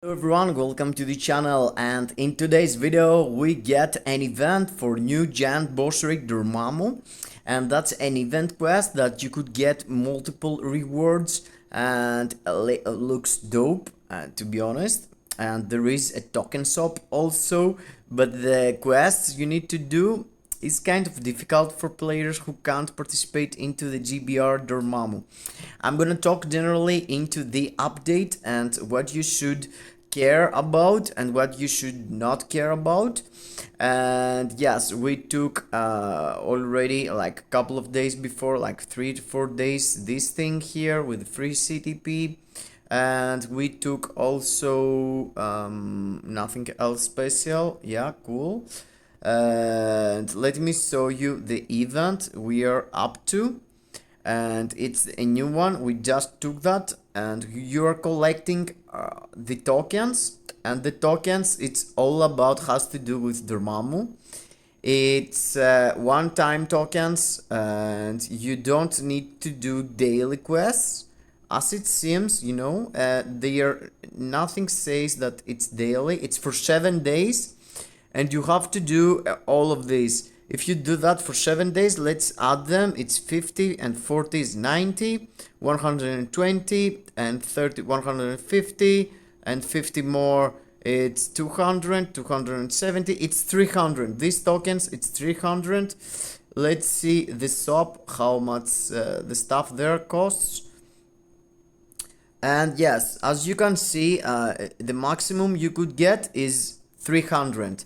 Hello everyone, welcome to the channel, and in today's video we get an event for new giant boss rig Dormamu, and that's an event quest that you could get multiple rewards, and looks dope, to be honest. And there is a token shop also, but the quests you need to do is kind of difficult for players who can't participate into the GBR Dormamu. I'm gonna talk generally into the update and what you should care about and what you should not care about. And yes, we took already like a couple of days before, like 3 to 4 days, this thing here with free CTP, and we took also nothing else special. Yeah, cool. And let me show you the event we are up to, and it's a new one. We just took that, and you are collecting the tokens, and the tokens, it's all about, has to do with Dormamu. It's one-time tokens, and you don't need to do daily quests as it seems, you know. Nothing says that it's daily. It's for 7 days, and you have to do all of these. If you do that for 7 days, let's add them. It's 50, and 40 is 90, 120, and 30, 150, and 50 more, it's 200, 270, it's 300. These tokens, it's 300. Let's see the shop, how much the stuff there costs. And yes, as you can see, the maximum you could get is 300.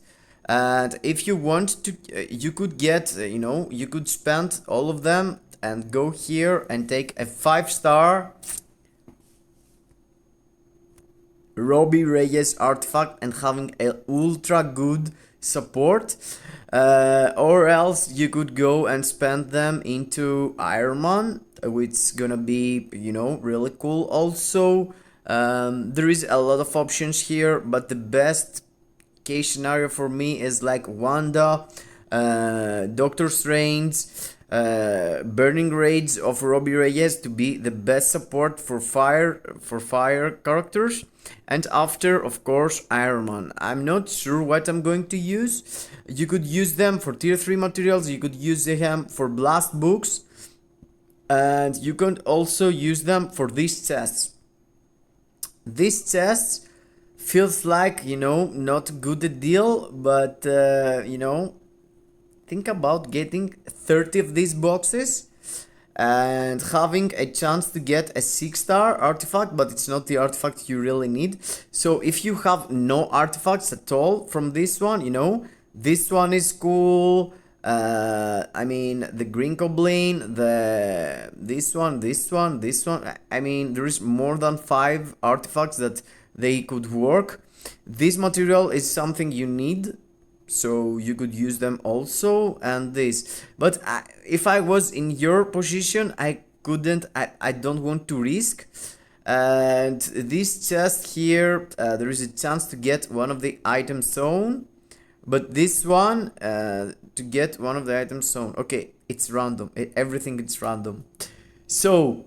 And if you want to, you could get, you could spend all of them and go here and take a 5-star Robbie Reyes artifact and having a ultra good support, or else you could go and spend them into Iron Man, which is gonna be, really cool. Also, there is a lot of options here, but the best case scenario for me is like Wanda, Doctor Strange, Burning Raids of Robbie Reyes to be the best support for fire characters, and after, of course, Iron Man. I'm not sure what I'm going to use. You could use them for tier 3 materials, you could use them for blast books, and you can also use them for these chests. These chests feels like, not good a deal, but think about getting 30 of these boxes and having a chance to get a 6-star artifact, but it's not the artifact you really need. So if you have no artifacts at all from this one, this one is cool. I mean, the Green Goblin, this one. I mean, there is more than 5 artifacts that they could work. This material is something you need, so you could use them also, and this. But if I was in your position, I couldn't. I don't want to risk. And this chest here, there is a chance to get one of the items shown, but this one, to get one of the items shown, okay, it's random. Everything is random. So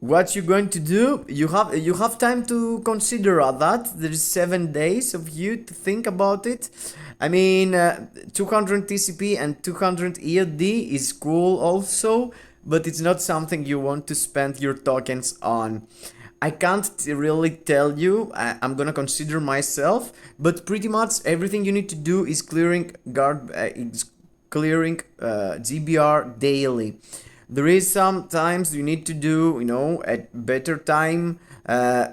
what you're going to do, you have time to consider that. There's 7 days of you to think about it. I mean, 200 TCP and 200 EOD is cool also, but it's not something you want to spend your tokens on. I can't really tell you. I'm gonna consider myself, but pretty much everything you need to do is clearing GBR daily. There is sometimes you need to do, at better time.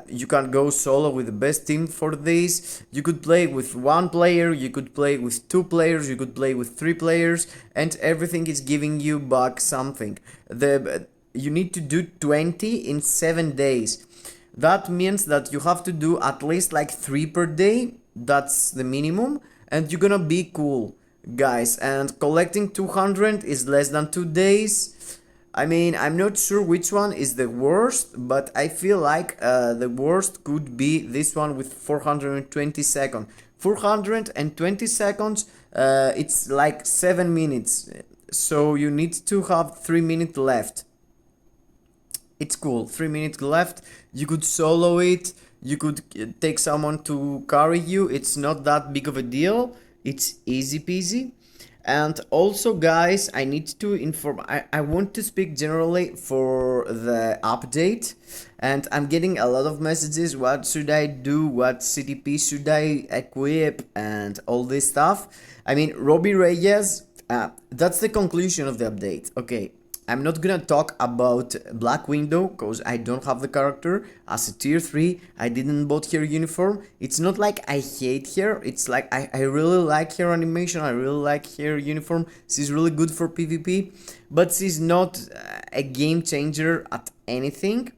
You can go solo with the best team for this. You could play with 1 player, you could play with 2 players, you could play with 3 players, and everything is giving you back something. You need to do 20 in 7 days. That means that you have to do at least like 3 per day. That's the minimum, and you're gonna be cool, guys. And collecting 200 is less than 2 days. I mean, I'm not sure which one is the worst, but I feel like the worst could be this one with 420 seconds. 420 seconds, it's like 7 minutes. So you need to have 3 minutes left. It's cool, 3 minutes left. You could solo it. you could take someone to carry you. It's not that big of a deal. It's easy peasy. And also, guys, I need to inform, I want to speak generally for the update, and I'm getting a lot of messages. What should I do? What CTP should I equip? And all this stuff. I mean, Robbie Reyes, that's the conclusion of the update. Okay, I'm not gonna talk about Black Widow because I don't have the character as a tier 3. I didn't bought her uniform. It's not like I hate her. It's like I really like her animation. I really like her uniform. She's really good for PvP, but she's not a game changer at anything.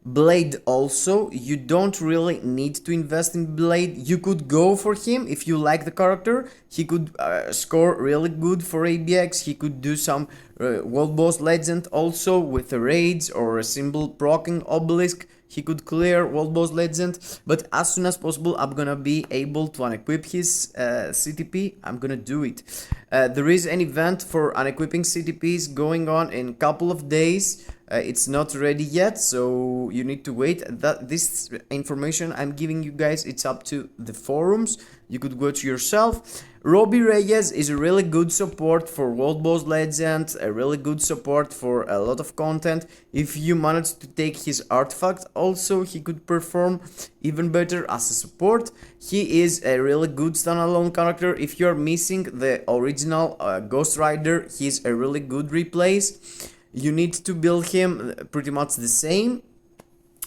Blade also, you don't really need to invest in Blade. You could go for him if you like the character. He could score really good for ABX. He could do some World Boss Legend also with the raids or a simple proccing obelisk. He could clear World Boss Legend, but as soon as possible I'm gonna be able to unequip his CTP. I'm gonna do it. There is an event for unequipping CTPs going on in a couple of days. It's not ready yet, so you need to wait. This information I'm giving you guys, it's up to the forums. You could go to yourself. Robbie Reyes is a really good support for World Boss Legend, a really good support for a lot of content. If you manage to take his artifact also, he could perform even better as a support. He is a really good standalone character. If you're missing the original Ghost Rider, he's a really good replace. You need to build him pretty much the same,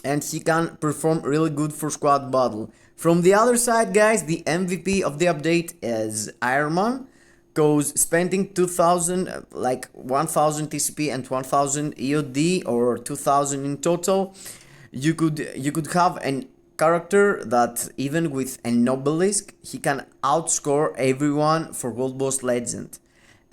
and he can perform really good for squad battle. From the other side, guys, the MVP of the update is Iron Man, cause spending 2000, like 1000 TCP and 1000 EOD, or 2000 in total, you could have an character that even with an obelisk, he can outscore everyone for World Boss Legend.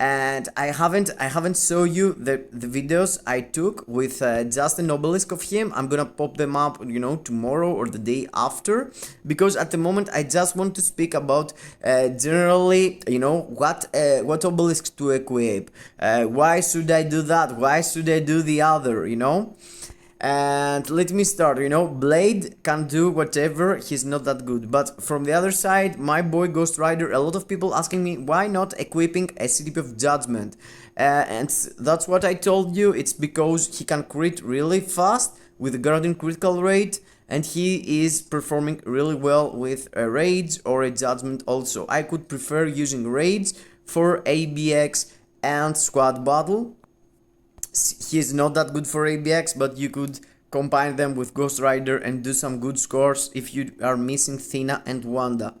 And I haven't show you the videos I took with just an obelisk of him. I'm gonna pop them up, you know, tomorrow or the day after, because at the moment I just want to speak about generally, you know, what obelisk to equip, why should I do that, why should I do the other, you know. And let me start, you know, Blade can do whatever, he's not that good. But from the other side, my boy Ghost Rider, a lot of people asking me why not equipping a CTP of Judgment. And that's what I told you, it's because he can crit really fast with a guardian critical rate, and he is performing really well with a raids or a Judgment also. I could prefer using raids for ABX and squad battle. He's not that good for ABX, but you could combine them with Ghost Rider and do some good scores if you are missing Thina and Wanda.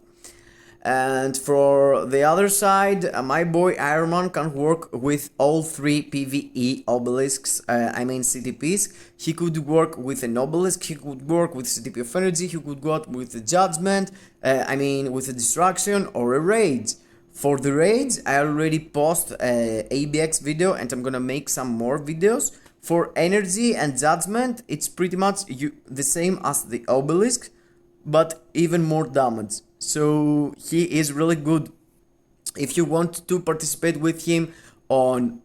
And for the other side, my boy Iron Man can work with all 3 PvE obelisks, I mean CTPs. He could work with an obelisk, he could work with CTP of Energy, he could work with a Judgment, I mean with a Distraction or a Raid. For the raids, I already posted a ABX video and I'm gonna make some more videos. For energy and judgment, it's pretty much the same as the obelisk, but even more damage. So he is really good. If you want to participate with him on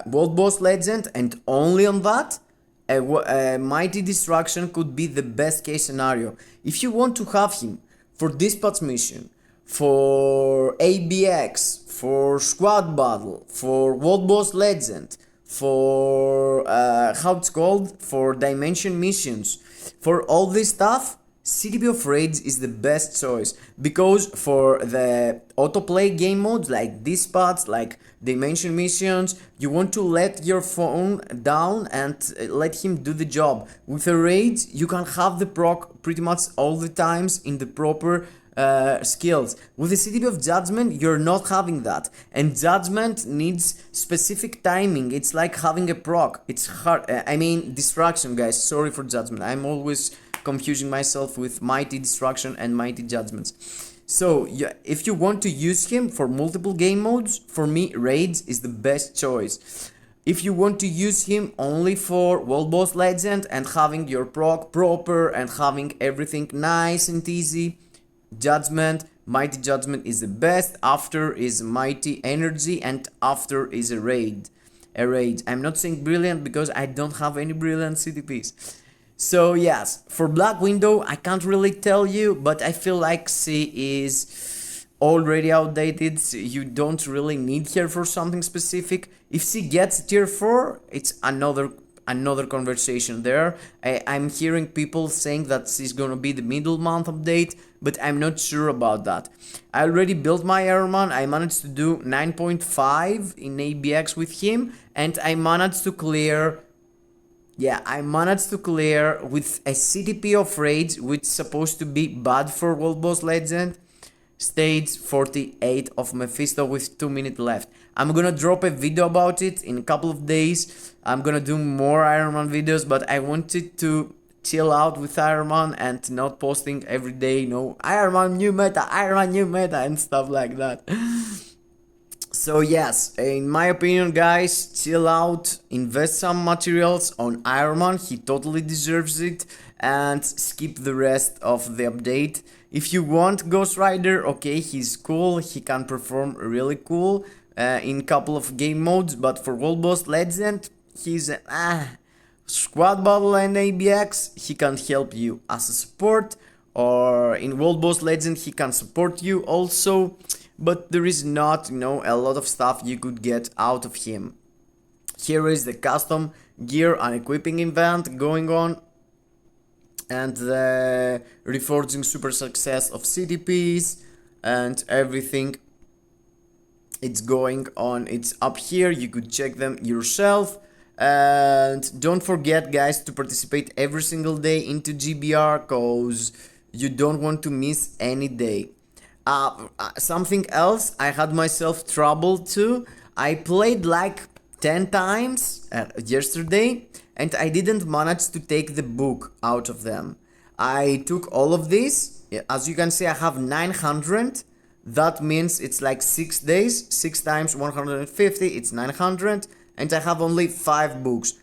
World Boss Legend and only on that, a Mighty Destruction could be the best case scenario. If you want to have him for Dispatch Mission, for ABX, for Squad Battle, for World Boss Legend, for how it's called, for Dimension Missions, for all this stuff, CTP of Raids is the best choice, because for the autoplay game modes like Dispatch, like Dimension Missions, you want to let your phone down and let him do the job. With the Raids, you can have the proc pretty much all the times in the proper skills. With the CTP of Judgment, you're not having that, and Judgment needs specific timing. It's like having a proc. It's hard. I mean Distraction, guys. Sorry for Judgment. I'm always confusing myself with Mighty Destruction and Mighty Judgments. So yeah, if you want to use him for multiple game modes, for me Raids is the best choice. If you want to use him only for World Boss Legend and having your proc proper and having everything nice and easy, Judgment, Mighty Judgment is the best. After is Mighty Energy, and after is a raid. I'm not saying brilliant because I don't have any brilliant CTPs. So yes, for Black Widow, I can't really tell you, but I feel like she is already outdated. So you don't really need her for something specific. If she gets tier 4, it's another conversation there. I'm hearing people saying that she's gonna be the middle month update, but I'm not sure about that. I already built my Iron Man. I managed to do 9.5 in ABX with him, and I managed to clear with a CTP of Rage, which is supposed to be bad for World Boss Legend, stage 48 of Mephisto with 2 minutes left. I'm gonna drop a video about it in a couple of days. I'm gonna do more Iron Man videos, but I wanted to chill out with Iron Man and not posting every day, Iron Man new meta, and stuff like that. So yes, in my opinion, guys, chill out, invest some materials on Iron Man, he totally deserves it, and skip the rest of the update. If you want Ghost Rider, okay, he's cool, he can perform really cool in couple of game modes, but for World Boss Legend, he's Squad Battle and ABX, he can't help you as a support, or in World Boss Legend he can support you also, but there is not, a lot of stuff you could get out of him. Here is the custom gear and equipping event going on, and the reforging super success of CDPs and everything. It's going on, it's up here, you could check them yourself. And don't forget, guys, to participate every single day into GBR, cause you don't want to miss any day. Something else, I had myself trouble too. I played like 10 times yesterday, and I didn't manage to take the book out of them. I took all of this. As you can see, I have 900. That means it's like 6 days. 6 times 150, it's 900. And I have only 5 books.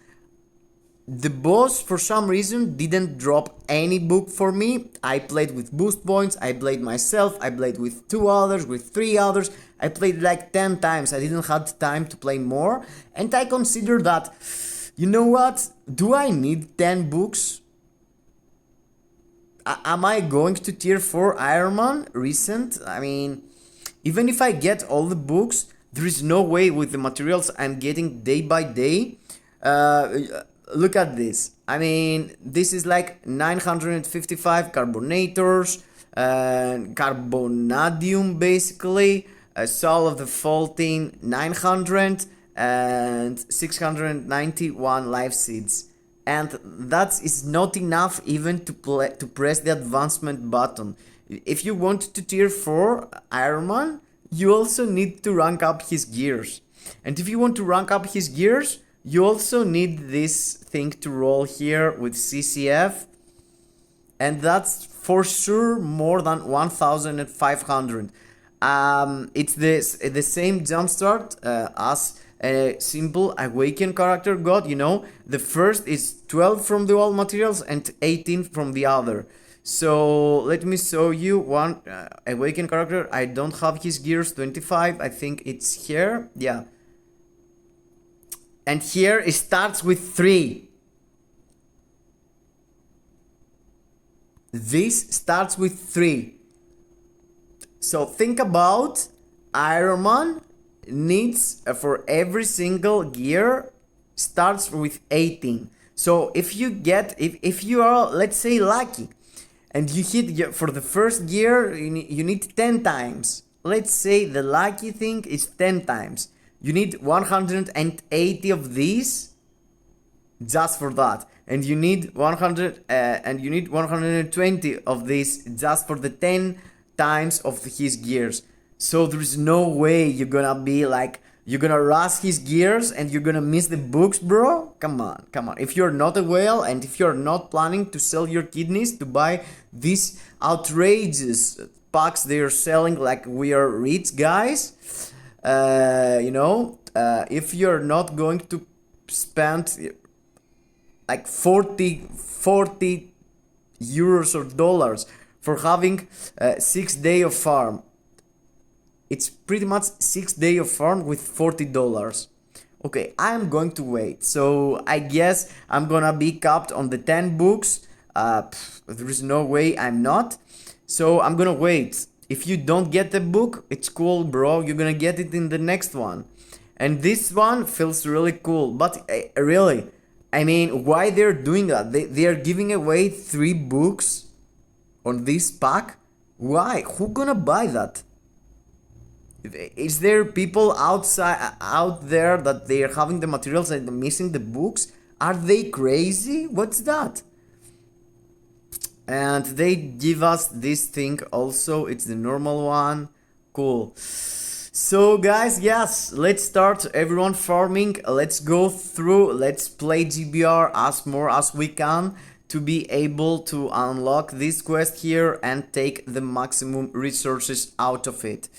The boss, for some reason, didn't drop any book for me. I played with boost points, I played myself, I played with 2 others, with 3 others. I played like 10 times, I didn't have time to play more. And I consider that, you know what, do I need 10 books? Am I going to tier 4 Iron Man recent? I mean, even if I get all the books, there is no way with the materials I'm getting day by day. Look at this. I mean, this is like 955 carbonators, carbonadium basically, Soul of the Faulting 900, and 691 life seeds. And that is not enough even to press the advancement button. If you want to tier 4 Iron Man, you also need to rank up his gears. And if you want to rank up his gears, you also need this thing to roll here with CCF. And that's for sure more than 1500. It's the same jumpstart as a simple Awaken character got, The first is 12 from the all materials and 18 from the other. So let me show you one Awaken character. I don't have his gears, 25. I think it's here. Yeah. And here it starts with 3. This starts with 3. So think about Iron Man needs for every single gear starts with 18. So if you are, let's say, lucky, and you hit for the first gear, you need 10 times. Let's say the lucky thing is 10 times. You need 180 of these just for that, and you need 120 of these just for the 10 times of his gears. So there's no way you're gonna be like, you're gonna rush his gears and you're gonna miss the books, bro. Come on. If you're not a whale and if you're not planning to sell your kidneys to buy these outrageous packs they're selling like we are rich guys, if you're not going to spend like 40 euros or dollars for having 6 days of farm, it's pretty much 6 days of farm with $40. Okay, I'm going to wait. So I guess I'm gonna be capped on the 10 books. There is no way I'm not. So I'm gonna wait. If you don't get the book, it's cool, bro. You're gonna get it in the next one. And this one feels really cool. But really, I mean, why they're doing that? They are giving away 3 books on this pack. Why? Who gonna buy that? Is there people out there that they are having the materials and missing the books? Are they crazy? What's that? And they give us this thing also. It's the normal one. Cool. So guys, yes, let's start everyone farming. Let's go through, let's play GBR as more as we can to be able to unlock this quest here and take the maximum resources out of it.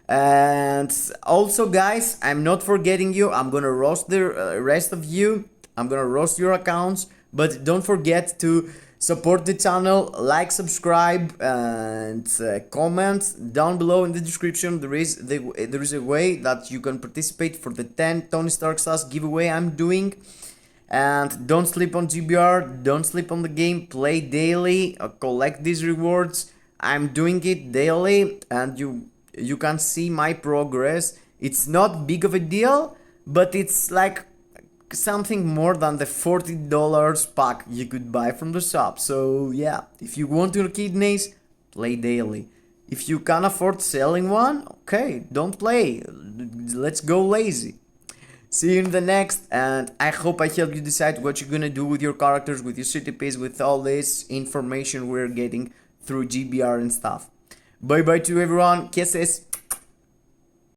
And also guys, I'm not forgetting you. I'm gonna roast the rest of you. I'm gonna roast your accounts, but don't forget to support the channel, like, subscribe, and comment down below in the description. There is a way that you can participate for the 10 Tony Stark SAS giveaway I'm doing. And don't sleep on GBR, don't sleep on the game, play daily, collect these rewards. I'm doing it daily, and you can see my progress. It's not big of a deal, but it's like something more than the $40 pack you could buy from the shop. So yeah, if you want your kidneys, play daily. If you can't afford selling one, okay, don't play. Let's go lazy. See you in the next, and I hope I helped you decide what you're gonna do with your characters, with your CTPs, with all this information we're getting through GBR and stuff. Bye bye to everyone, kisses.